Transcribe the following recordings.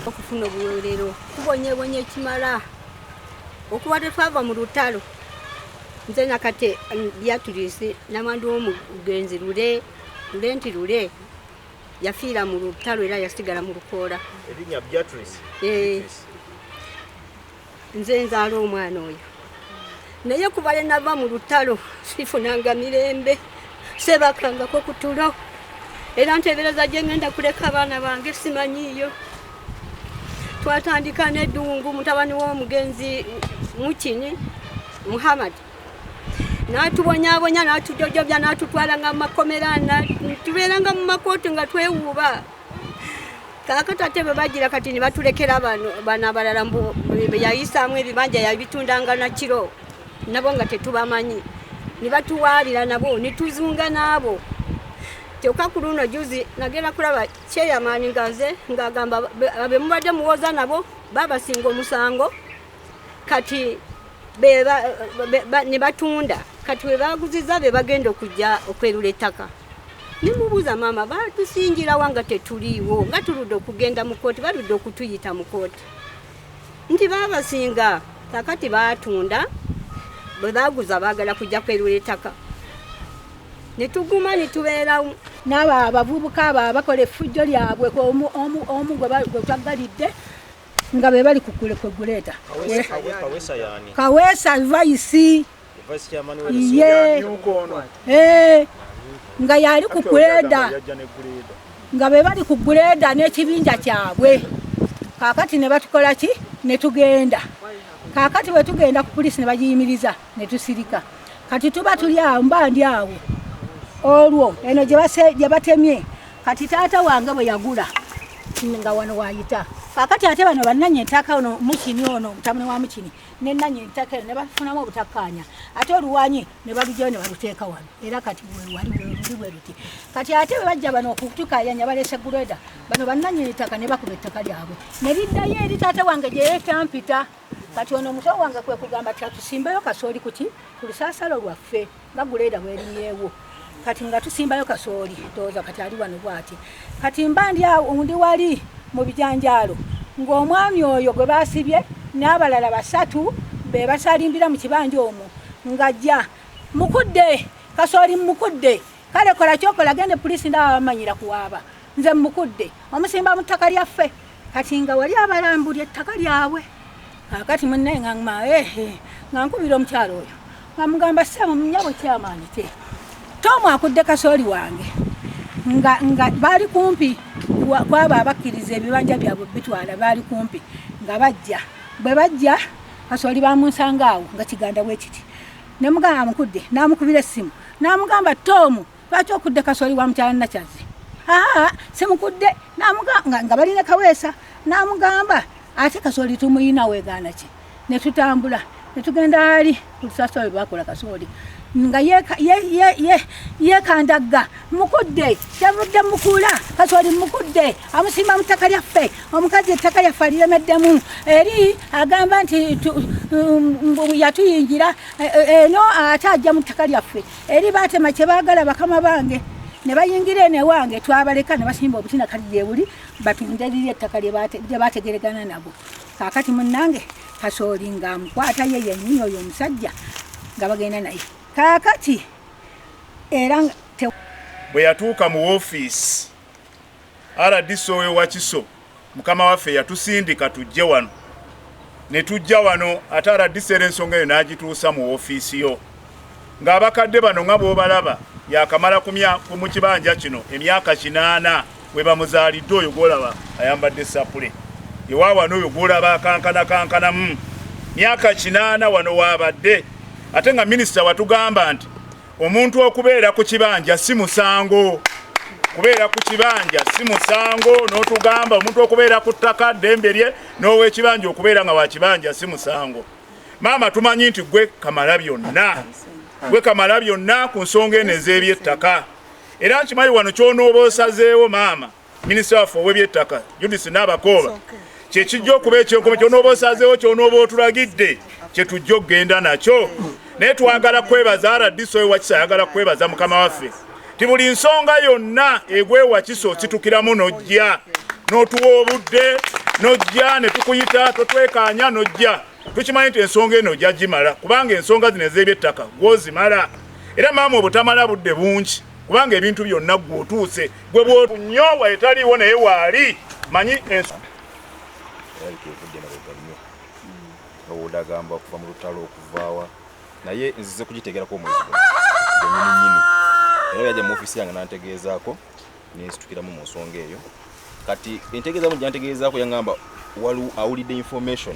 okufuna obuweerero tubonyebonye ekimala okuba tetwava mu lutalo nze nakate Beatrice namandu w'omugenzi lule nti lule yafiira mu lutalo era yasigala mu lukoola. Erinnya Beatrice? Nze nzaala omwana oyo naye kuba le nava mu lutalo sifunanga mirembe sebakangako ku tulo era nteebereza gye ngenda kuleka abaana bange simanyiiyo. Twatandika n'eddungu mutabani w'omugenzi Mukini Muhammad n'atubonyabonya n'atujojobya n'atutwalanga mu makomera tubeeranga mu makooti nga twewuuba. Kaakati ate bwe bagira kati ne batulekera bano abalala be yayisaamu ebibanja yabitundanga na kiro nabo nga tetubamanyi ne batuwaalira nabo ne tuzunga naabo. Kyokka ku luno juzi nagenda kulaba kyeyamaani ngaze ng'agamba be mubadde muwoza nabo babasinga omusango kati ne batunda kati we baguziza be bagenda okujja okwerula ettaka. Nimubuuza maama batusingira wanga tetuliiwo nga tuludde okugenda mu kooti baludde okutuyita mu kooti nti babasinga kakati baatunda bwe baguza baagala kujja kwerula ettaka ne tuguma ne tubeerawo. N'abo abavubuka abo abakola effujjo lyabwe omu gwe twaggalidde nga be bali kuguleeta. Kaweesa Vice nga yali ku greda nga be bali ku greda n'ekibinja kyabwe. Kaakati ne batukola ki ne tugenda. Kaakati bwe tugenda ku poliisi ne bagiyimiriza ne tusirika. Kati tuba tuli awo mba ndi awo olwo eno gye batemye kati taata wange bwe yagula nga wano waayita. Kaakati ate bano bannanye ettaka ono Mukini ono mutabani wa Mukini ne nnanye ettaka ne bafunamu obutakkaanya ate oluwanyi ne balugyayo ne baluteeka wano era kati wali bwe luti. Kati ate bwe bajja bano okutukayanya balese greda bano bannanye ettaka ne bakuba ettaka lyabwe ne liddayo eri taata wange gye yeetampita. Kati ono muto wange kwe kugamba tusimbayo kasooli ku lusaasalo lwaffe nga greda bweriyeewo kati nga tusimbayo kasooli ndowooza kati ali wano bw'ati. Kati mba ndi awo ndi wali mu bijanjaalo ng'omwami oyo gwe baasibye n'abalala basatu be basalimbira mu kibanja omwo ng'ajja mukudde kasooli mukudde kale kola kyokola gende poliisi ndaba bamanyira kuwaaba nze mukudde omusimba mu ttaka lyaffe kati nga wali abalambulya ettaka lyabwe. Kaakati munnaye ng'anguma nga nkubira omukyalo oyo nga mugamba ssebo munyabo kyamaanyi te Tomu akudde kasooli wange nga baali kumpi kwaba abakkiriza ebibanja byabwe bitwala baali kumpi nga bajja bwe bajja kasooli bamunsanga awo nga kiganda bwe kiti ne mugamba amukudde n'amukubira essimu n'amugamba Tomu lwaki okudde kasooli wa mukyala Nakyazi simukudde nga balina Kaweesa n'amugamba ate kasooli tumuyina weegaana ki ne tutambula ne tugenda ali ku lusaasalo lwe bakola kasooli nga yekandagga mukudde kyavudde mukula kasooli mukudde amusimba mu ttaka lyaffe omukazi ettaka lyaffe aliremeddemu eri agamba nti yatuyingira eno ate ajja mu ttaka lyaffe eri baatema kye baagala bakama bange ne bayingira eno ewange twabaleka ne basimba obutina kali gyebuli batunde liri ettaka lye baategeregana nabo. Kaakati munnange kasooli ng'amukwata ye yennyini oyo omusajja nga bagenda naye. Kaakati era bwe yatuuka mu woofiisi RDC oyo Wakiso mukama waffe yatusindika tujje wano ne tujja wano ate RDC ensonga eyo n'agituusa mu woofiisi yo ng'abakadde bano nga bw'obalaba yakamala mu kibanja kino emyaka 8 we bamuzaalidde oyo gw'olaba ayambadde sapule ewa wano oyo gw'olaba akankanamu myaka 8 wano waabadde. Ate nga minisita watugamba nti omuntu okubeera ku kibanja si musango. Kubeera ku kibanja si musango n'otugamba omuntu okubeera ku ttaka ddembe lye n'ow'ekibanja okubeera nga wa kibanja si musango. Maama tumanyi nti gwe kamala byonna gwe Kamala byonna ku nsonga eno ez'ebyettaka. Era nkimanyi wano ky'onooba osazeewo maama minisita waffe ow'ebyettaka Judith Nabakooba kyekijja okuba ekyenkomo ky'onooba osazeewo ky'onooba otulagidde kye tujja okugenda nakyo. Naye twagala kwebaza RDC Wakiso ayagala kwebaza mukama waffe ti buli nsonga yonna egwe Wakiso situkiramu n'ojja n'otuwa obudde n'ojja ne tukuyita totwekaanya n'ojja. Tukimanyi nti ensonga eno ojja gimala kubanga ensonga zino ez'ebyettaka gw'ozimala. Era maama obutamala budde bungi kubanga ebintu byonna gwe otuuse gwe bw'otunyowa etaliiwo naye waali manyi odagamba okuva mu lutalo okuvaawa naye nzize kugitegerako omwezi nyini era yajja mu ofisi yange nantegeezaako nensitukiramu mu nsonga eyo kati entegeezaamu gyantegeezaako yaŋŋamba waliwo awulidde information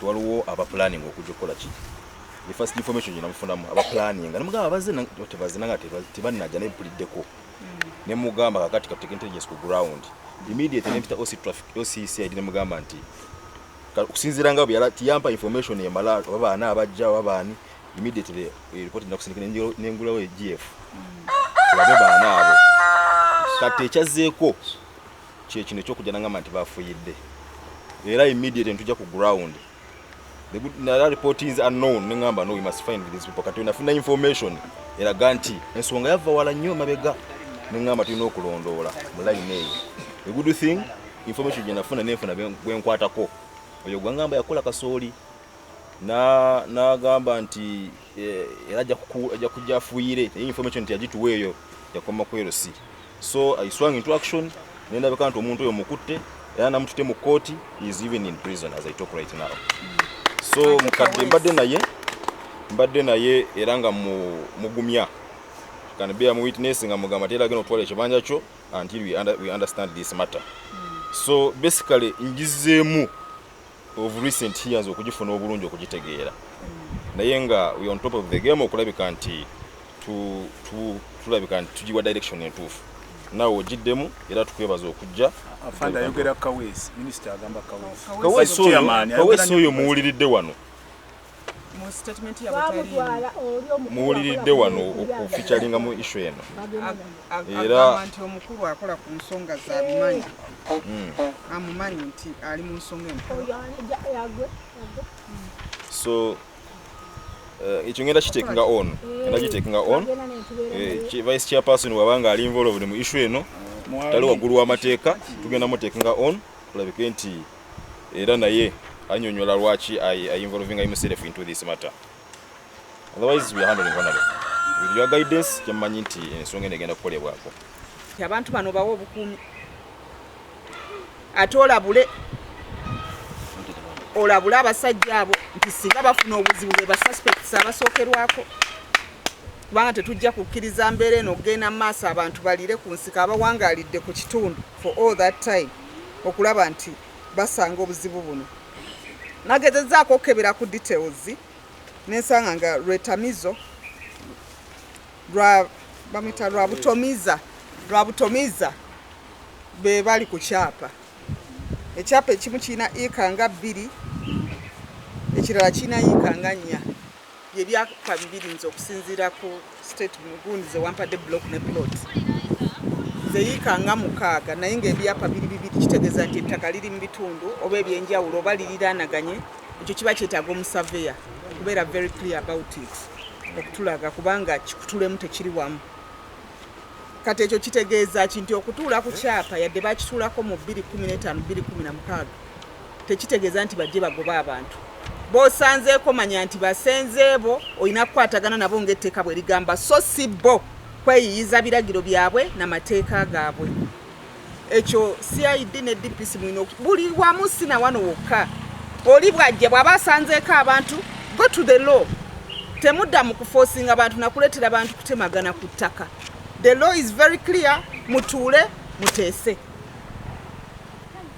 waliwo aba planning okujja okukola ki the first information namufunamu aba planning namugamba baze nanga tebannajja nebuliddeko nemugamba kakati kateka intelligence ku ground immediately nempita OCCID nemugamba nti kusinzira nga bwe tiyampa information emala abaana abajja wabaani immediately report nakusindika nengulawo GF babe baana abo kati ekyazeeko kyekino ekyokujja nangamba nti bafuyidde era immediately ntujja ku ground. The good report is unknown. Nengamba no, we must find these people. Kati unafuna information eraga nti ensonga yava wala nnyo mabega nengamba tulina okulondoola mu line eyo. The good thing information gye nafuna nenfuna bwenkwatako oyo gwangamba yakola kasooli n'agamba nti era ajja kujja afuuyire information nti yagituweeyo yakoma ku LC. So I swung into action nendabeka nti omuntu oyo mukutte era namututte mu court. He is even in prison as I talk right now. So mukadde mbadde naye era nga mugumya can be a witness nga mugamba tera geno twale ekibanja kyo until we understand this matter. So basically ingizeemu of recent years okugifuna obulungi okugitegeera naye nga we on top of the game okulabika nti tulabika nti tugiwa direction entuufu nawe ogiddemu era tukwebaza okujja. Afanda yogera Kaweesi minister agamba Kaweesi oyo muwuliridde wano mu statement ya batali muwuliridde wano okufeaturinga mu issue eno era nti omukulu akola ku nsonga za bimanyi amumanyi nti ali mu nsonga empolo. So ekyo ngenda kitekinga on vice chairperson wabanga ali involved mu issue eno tali waggulu w'amateeka tugenda mutekinga on tulabike nti era naye anyonyola lwaki I involving himself into this matter. Otherwise we are handling honorable with your guidance kyamanyi nti ensonga negenda kukolebwako. Abantu bano bawo obukuumi ate olabule abasajja abo nti singa bafuna obuzibu bwe basuspects abasookerwako kubanga tetujja kukkiriza mbeera eno okugenda mu maaso abantu balire ku nsika abawangaalidde ku kitundu for all that time okulaba nti basanga obuzibu buno. Nagezezzaako okukebera ku details nensanga nga lwetamizo lwabutomiza be bali ku kyapa. Ekyapa ekimu kirina ikanga 2 ekirala kirina ikanga 4 byebyapa bibiri nze okusinziira ku state mugundi ze wampadde block ne plot ze ikanga 6 naye ng'ebyapa bibiri kitegeeza nti ettaka liri mu bitundu oba ebyenjawulo oba liriranaganye. Ekyo kiba kyetaaga omusaveya kubeera very clear about it okutulaga kubanga kikutulemu tekiri wamu. Kati ekyo kitegeeza nti okutuula ku kyapa yadde bakituulako mu 2015-2016 tekitegeeza nti bajje bagoba abantu. B'osanzeeko manya nti basenzeebo olina kukwatagana nabo ng'etteeka bwe ligamba so si bo kweyiyiza biragiro byabwe n'amateeka gaabwe. Ekyo CID ne DPC mwino buli wamu sina wano wokka oli bwajje bw'aba asanzeeko abantu go to the law. Temudda mu kuforcinga abantu nakuleetera abantu kutemagana ku ttaka. The law is very clear. Mutuule muteese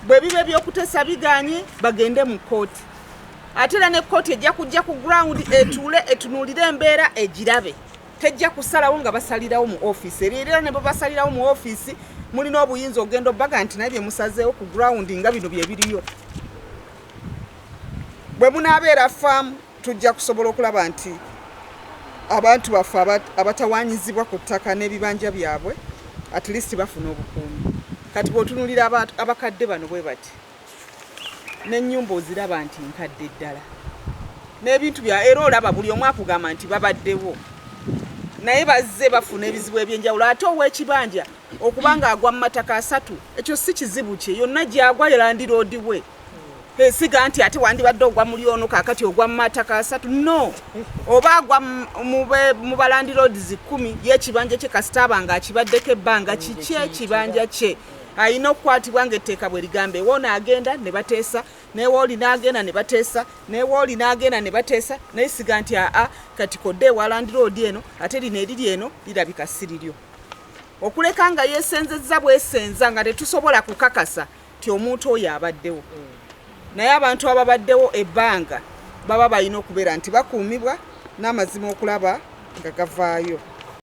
bwe bibe by'okuteesa biganye bagende mu kooti ate era ne kooti ejja kujja ku ground etuule etunuulire embeera egirabe tejja kusalawo nga basalirawo mu office era ne basalirawo mu office mulina obuyinza ogenda obbaga nti naye bye musazeewo ku ground nga bino bye biriyo. Bwe munaabeera faamu tujja kusobola okulaba nti abantu baffe abatawanyizibwa ku ttaka n'ebibanja byabwe at least bafuna obukuumi. Kati bw'otunulira abakadde bano bwe bati n'ennyumba oziraba nti nkadde ddala n'ebintu bya era olaba buli omu akugamba nti babaddewo naye bazze bafuna ebizibu ebyenjawulo ate ow'ekibanja okubanga agwa mu mataka 3 ekyo si kizibu kye yonna gyagwa yalandiroodi we siga nti ate wandibadde ogwa muli ono kaakati ogwa mu mataka 3 no oba agwa mu balandiroodi 10 y'ekibanja kye kasitaba nga akibaddeko ebbanga kiki ekibanja kye ayina okukwatibwa ng'etteeka bwe ligambe woona agenda ne bateesa newooli n'agenda ne bateesa newooli n'agenda ne bateesa naye siga nti kati kodde ewalandiroodi eno ate lino eriri eno lirabika si liryo okuleka nga yeesenzezza bwesenza nga tetusobola kukakasa ti omuntu oyo abaddewo naye abantu ababaddewo ebbanga baba balina okubeera nti bakuumibwa n'amazima okulaba nga gavaayo.